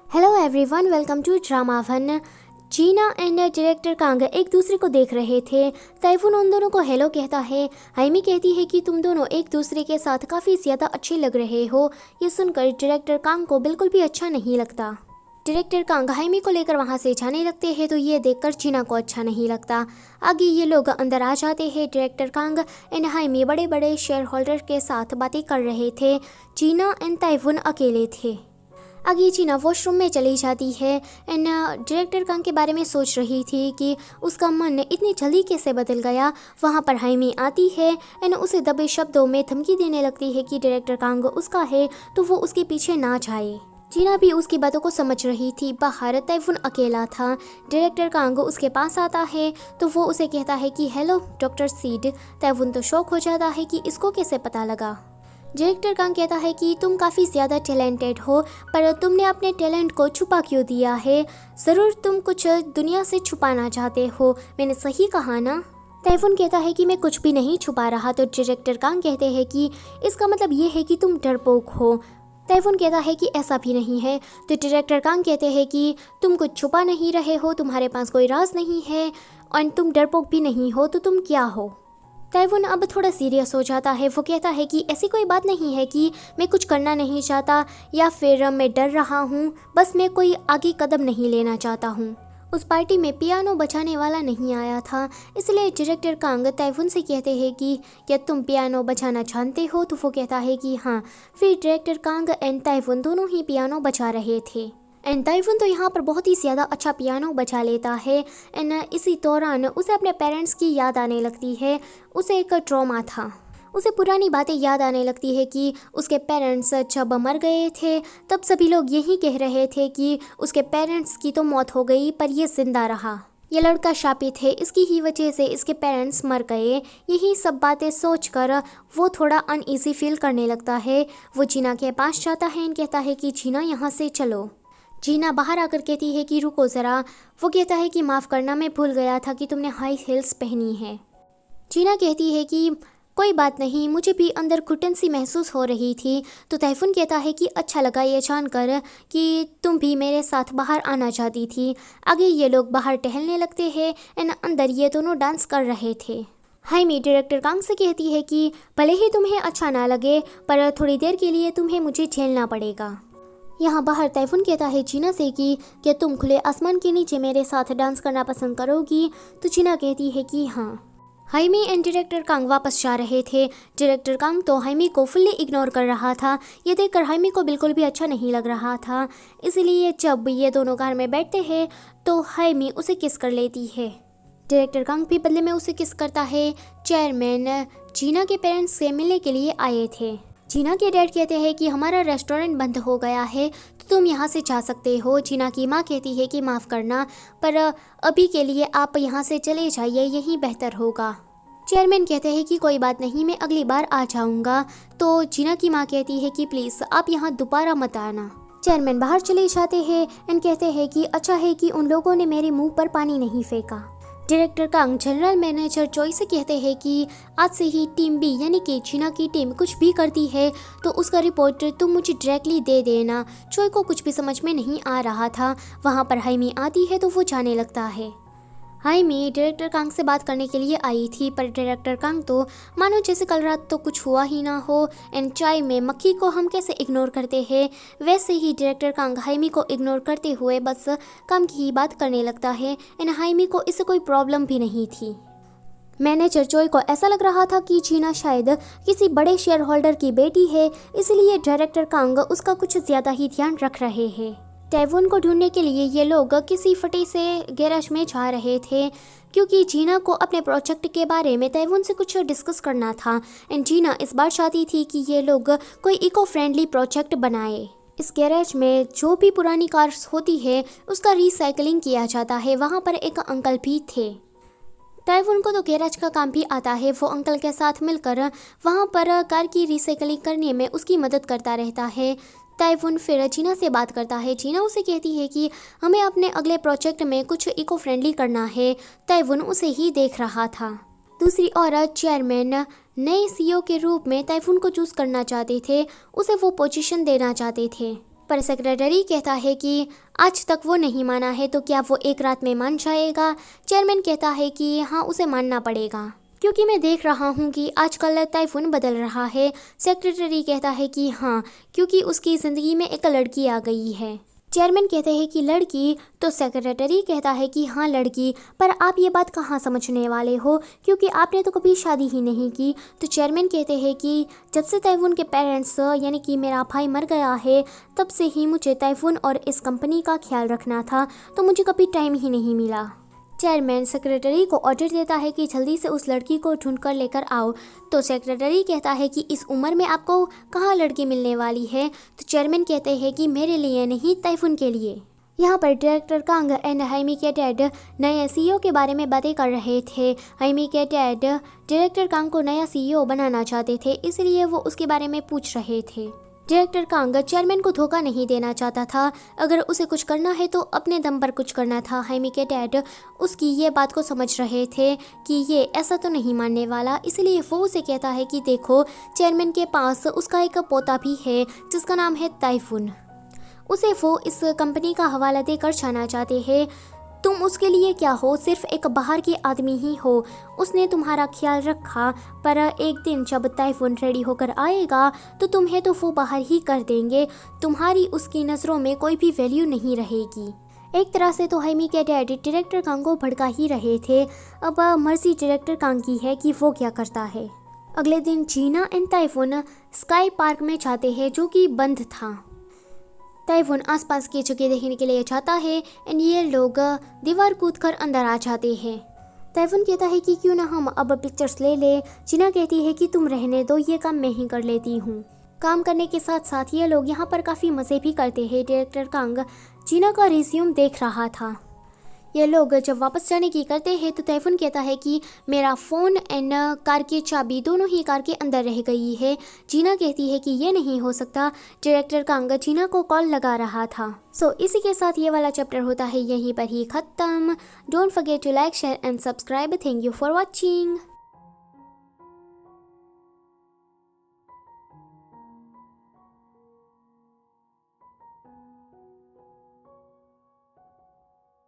Hello everyone, welcome to drama one. Jina and director Kang एक दूसरे को देख रहे थे। तैफून उन दोनों को हेलो कहता है। हाइमी कहती है कि तुम दोनों एक दूसरे के साथ काफ़ी ज़्यादा अच्छे लग रहे हो। ये सुनकर डायरेक्टर कांग को बिल्कुल भी अच्छा नहीं लगता। डायरेक्टर कांग हाइमी को लेकर वहाँ से जाने लगते हैं तो ये देखकर जीना को अच्छा नहीं लगता। आगे ये लोग अंदर आ जाते हैं। डायरेक्टर कांग एंड हाइमी बड़े बड़े शेयर होल्डर के साथ बातें कर रहे थे। जीना एंड तैफून अकेले थे। आगे जीना वॉशरूम में चली जाती है एंड डायरेक्टर कांग के बारे में सोच रही थी कि उसका मन इतनी जल्दी कैसे बदल गया। वहाँ पर हाइमी आती है एंड उसे दबे शब्दों में धमकी देने लगती है कि डायरेक्टर कांग उसका है तो वो उसके पीछे ना जाए। जीना भी उसकी बातों को समझ रही थी। बाहर तैफून अकेला था। डायरेक्टर कांग उसके पास आता है तो वो उसे कहता है कि हेलो डॉक्टर सीड। तैफून तो शॉक हो जाता है कि इसको कैसे पता लगा। डायरेक्टर कांग कहता है कि तुम काफ़ी ज़्यादा टैलेंटेड हो, पर तुमने अपने टैलेंट को छुपा क्यों दिया है? ज़रूर तुम कुछ दुनिया से छुपाना चाहते हो, मैंने सही कहा ना? तैफून कहता है कि मैं कुछ भी नहीं छुपा रहा। तो डायरेक्टर कांग कहते हैं कि इसका मतलब ये है कि तुम डरपोक हो। तैफून कहता है कि ऐसा भी नहीं है। तो डायरेक्टर कांग कहते हैं कि तुम कुछ छुपा नहीं रहे हो, तुम्हारे पास कोई राज नहीं है और तुम डरपोक भी नहीं हो, तो तुम क्या हो? तैफून अब थोड़ा सीरियस हो जाता है। वो कहता है कि ऐसी कोई बात नहीं है कि मैं कुछ करना नहीं चाहता या फिर मैं डर रहा हूँ, बस मैं कोई आगे कदम नहीं लेना चाहता हूँ। उस पार्टी में पियानो बजाने वाला नहीं आया था, इसलिए डायरेक्टर कांग तैफून से कहते हैं कि क्या तुम पियानो बजाना जानते हो? तो वो कहता है कि हाँ। फिर डायरेक्टर कांग एंड तैफून दोनों ही पियानो बजा रहे थे एंड तैफून तो यहाँ पर बहुत ही ज़्यादा अच्छा पियानो बजा लेता है एंड इसी दौरान उसे अपने पेरेंट्स की याद आने लगती है। उसे एक ट्रॉमा था। उसे पुरानी बातें याद आने लगती है कि उसके पेरेंट्स जब मर गए थे तब सभी लोग यही कह रहे थे कि उसके पेरेंट्स की तो मौत हो गई पर ये जिंदा रहा। ये लड़का शापित है, इसकी ही वजह से इसके पेरेंट्स मर गए। यही सब बातें सोचकर वो थोड़ा अनईजी फील करने लगता है। वो जीना के पास जाता है एंड कहता है कि जीना यहाँ से चलो। जीना बाहर आकर कहती है कि रुको ज़रा। वो कहता है कि माफ़ करना, मैं भूल गया था कि तुमने हाई हील्स पहनी है। जीना कहती है कि कोई बात नहीं, मुझे भी अंदर घुटन सी महसूस हो रही थी। तो तैफून कहता है कि अच्छा लगा ये जानकर कि तुम भी मेरे साथ बाहर आना चाहती थी। आगे ये लोग बाहर टहलने लगते हैं एंड अंदर ये दोनों डांस कर रहे थे। हाइमी डायरेक्टर कांग से कहती है कि भले ही तुम्हें अच्छा ना लगे पर थोड़ी देर के लिए तुम्हें मुझे झेलना पड़ेगा। यहाँ बाहर तैफून कहता है जीना से कि क्या तुम खुले आसमान के नीचे मेरे साथ डांस करना पसंद करोगी? तो जीना कहती है कि हाँ। हाइमी एंड डायरेक्टर कांग वापस जा रहे थे। डायरेक्टर कांग तो हाइमी को फुल्ली इग्नोर कर रहा था। ये देखकर हाइमी को बिल्कुल भी अच्छा नहीं लग रहा था। इसलिए जब ये दोनों कार में बैठते हैं तो हाइमी उसे किस कर लेती है। डायरेक्टर कांग भी बदले में उसे किस करता है। चेयरमैन जीना के पेरेंट्स से मिलने के लिए आए थे। जीना के डैड कहते हैं कि हमारा रेस्टोरेंट बंद हो गया है तो तुम यहाँ से जा सकते हो। जीना की माँ कहती है कि माफ़ करना, पर अभी के लिए आप यहाँ से चले जाइए, यही बेहतर होगा। चेयरमैन कहते हैं कि कोई बात नहीं, मैं अगली बार आ जाऊँगा। तो जीना की माँ कहती है कि प्लीज़ आप यहाँ दोबारा मत आना। चेयरमैन बाहर चले जाते हैं एंड कहते हैं कि अच्छा है कि उन लोगों ने मेरे मुँह पर पानी नहीं फेंका। डायरेक्टर कांग जनरल मैनेजर चोई से कहते हैं कि आज से ही टीम बी यानी कि जीना की टीम कुछ भी करती है तो उसका रिपोर्ट तुम मुझे डायरेक्टली दे देना। चोई को कुछ भी समझ में नहीं आ रहा था। वहाँ पर हाइमी आती है तो वो जाने लगता है। हाइमी डायरेक्टर कांग से बात करने के लिए आई थी पर डायरेक्टर कांग तो मानो जैसे कल रात तो कुछ हुआ ही ना हो एंड चाय में मक्खी को हम कैसे इग्नोर करते हैं वैसे ही डायरेक्टर कांग हाइमी को इग्नोर करते हुए बस काम की ही बात करने लगता है एंड हाइमी को इससे कोई प्रॉब्लम भी नहीं थी। मैनेजर चोई को ऐसा लग रहा था कि जीना शायद किसी बड़े शेयर होल्डर की बेटी है, इसलिए डायरेक्टर कांग उसका कुछ ज़्यादा ही ध्यान रख रहे हैं। तैफून को ढूंढने के लिए ये लोग किसी फटे से गैराज में जा रहे थे क्योंकि जीना को अपने प्रोजेक्ट के बारे में तैफून से कुछ डिस्कस करना था एंड जीना इस बार चाहती थी कि ये लोग कोई इको फ्रेंडली प्रोजेक्ट बनाए। इस गैरेज में जो भी पुरानी कार्स होती है उसका रिसाइकलिंग किया जाता है। वहाँ पर एक अंकल भी थे। तैफून को तो गैराज का काम भी आता है। वो अंकल के साथ मिलकर वहाँ पर कार की रिसाइकलिंग करने में उसकी मदद करता रहता है। तैफून फिर जीना से बात करता है। जीना उसे कहती है कि हमें अपने अगले प्रोजेक्ट में कुछ इको फ्रेंडली करना है। तैफून उसे ही देख रहा था। दूसरी ओर चेयरमैन नए सीईओ के रूप में तैफून को चूज़ करना चाहते थे, उसे वो पोजीशन देना चाहते थे। पर सेक्रेटरी कहता है कि आज तक वो नहीं माना है तो क्या वो एक रात में मान जाएगा। चेयरमैन कहता है कि हाँ, उसे मानना पड़ेगा क्योंकि मैं देख रहा हूँ कि आजकल टाइफून बदल रहा है। सेक्रेटरी कहता है कि हाँ, क्योंकि उसकी ज़िंदगी में एक लड़की आ गई है। चेयरमैन कहते हैं कि लड़की, तो सेक्रेटरी कहता है कि हाँ लड़की, पर आप ये बात कहाँ समझने वाले हो क्योंकि आपने तो कभी शादी ही नहीं की। तो चेयरमैन कहते हैं कि जब से तैफून के पेरेंट्स यानी कि मेरा भाई मर गया है तब से ही मुझे तैफून और इस कंपनी का ख्याल रखना था, तो मुझे कभी टाइम ही नहीं मिला। चेयरमैन सेक्रेटरी को ऑर्डर देता है कि जल्दी से उस लड़की को ढूंढ कर लेकर आओ। तो सेक्रेटरी कहता है कि इस उम्र में आपको कहाँ लड़की मिलने वाली है। तो चेयरमैन कहते हैं कि मेरे लिए नहीं, तैफून के लिए। यहाँ पर डायरेक्टर कांग एंड हाइमी के डैड नए सीईओ के बारे में बातें कर रहे थे। हाइमी के डैड डायरेक्टर कांग को नया सीईओ बनाना चाहते थे, इसलिए वो उसके बारे में पूछ रहे थे। डायरेक्टर कांग चेयरमैन को धोखा नहीं देना चाहता था, अगर उसे कुछ करना है तो अपने दम पर कुछ करना था। हाइमी के डैड उसकी ये बात को समझ रहे थे कि ये ऐसा तो नहीं मानने वाला, इसलिए वो उसे कहता है कि देखो, चेयरमैन के पास उसका एक पोता भी है जिसका नाम है तैफून। उसे वो इस कंपनी का हवाला देकर जाना चाहते हैं। तुम उसके लिए क्या हो, सिर्फ एक बाहर के आदमी ही हो। उसने तुम्हारा ख्याल रखा, पर एक दिन जब तैफून रेडी होकर आएगा तो तुम्हें तो वो बाहर ही कर देंगे। तुम्हारी उसकी नज़रों में कोई भी वैल्यू नहीं रहेगी। एक तरह से तो हाइमी के डैडी डायरेक्टर कांग को भड़का ही रहे थे। अब मर्जी डायरेक्टर कांग की है कि वो क्या करता है। अगले दिन जीना एंड तैफून स्काई पार्क में जाते हैं जो कि बंद था। तैफून आसपास की जगह देखने के लिए जाता है एंड ये लोग दीवार कूदकर अंदर आ जाते हैं। तैफून कहता है कि क्यों ना हम अब पिक्चर्स ले ले। जीना कहती है कि तुम रहने दो, ये काम मैं ही कर लेती हूँ। काम करने के साथ साथ ये लोग यहाँ पर काफ़ी मज़े भी करते हैं। डायरेक्टर कांग जीना का रिज्यूम देख रहा था। ये लोग जब वापस जाने की करते हैं तो तैफून कहता है कि मेरा फ़ोन एंड कार की चाबी दोनों ही कार के अंदर रह गई है। जीना कहती है कि ये नहीं हो सकता, डायरेक्टर कांग जीना को कॉल लगा रहा था। सो इसी के साथ ये वाला चैप्टर होता है यहीं पर ही ख़त्म। Don't forget to like, share and subscribe. Thank you for watching.